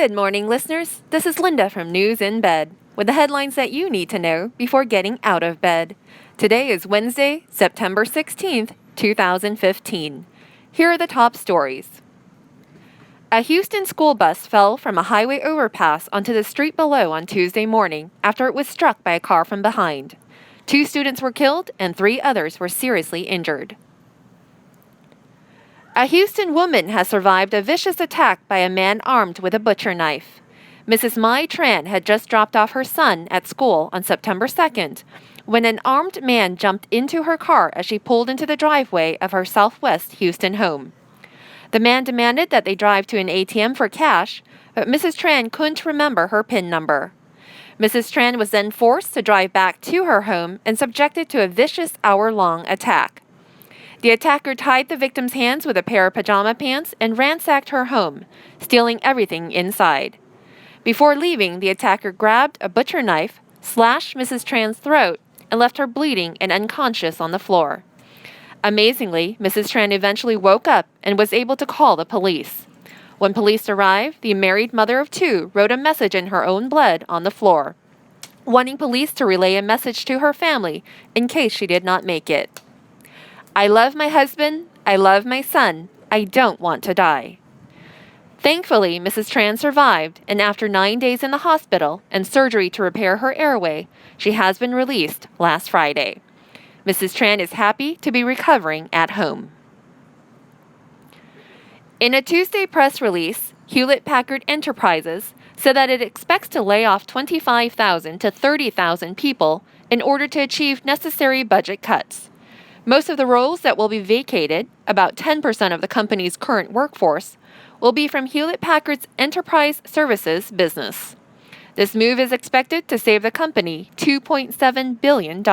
Good morning, listeners. This is Linda from News in Bed with the headlines that you need to know before getting out of bed. Today is Wednesday, September 16th, 2015. Here are the top stories. A Houston school bus fell from a highway overpass onto the street below on Tuesday morning after it was struck by a car from behind. 2 students were killed and 3 others were seriously injured. A Houston woman has survived a vicious attack by a man armed with a butcher knife. Mrs. Mai Tran had just dropped off her son at school on September 2nd when an armed man jumped into her car as she pulled into the driveway of her Southwest Houston home. The man demanded that they drive to an ATM for cash, but Mrs. Tran couldn't remember her PIN number. Mrs. Tran was then forced to drive back to her home and subjected to a vicious hour-long attack. The attacker tied the victim's hands with a pair of pajama pants and ransacked her home, stealing everything inside. Before leaving, the attacker grabbed a butcher knife, slashed Mrs. Tran's throat, and left her bleeding and unconscious on the floor. Amazingly, Mrs. Tran eventually woke up and was able to call the police. When police arrived, the married mother of 2 wrote a message in her own blood on the floor, wanting police to relay a message to her family in case she did not make it. I love my husband, I love my son, I don't want to die. Thankfully, Mrs. Tran survived, and after 9 days in the hospital and surgery to repair her airway, she has been released last Friday. Mrs. Tran is happy to be recovering at home. In a Tuesday press release, Hewlett-Packard Enterprises said that it expects to lay off 25,000 to 30,000 people in order to achieve necessary budget cuts. Most of the roles that will be vacated, about 10% of the company's current workforce, will be from Hewlett-Packard's enterprise services business. This move is expected to save the company $2.7 billion.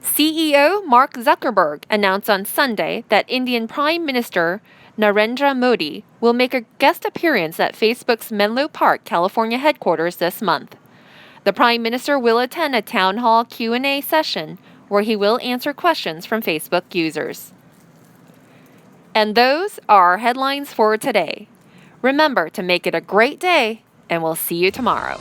CEO Mark Zuckerberg announced on Sunday that Indian Prime Minister Narendra Modi will make a guest appearance at Facebook's Menlo Park, California headquarters this month. The Prime Minister will attend a town hall Q&A session where he will answer questions from Facebook users. And those are our headlines for today. Remember to make it a great day, and we'll see you tomorrow.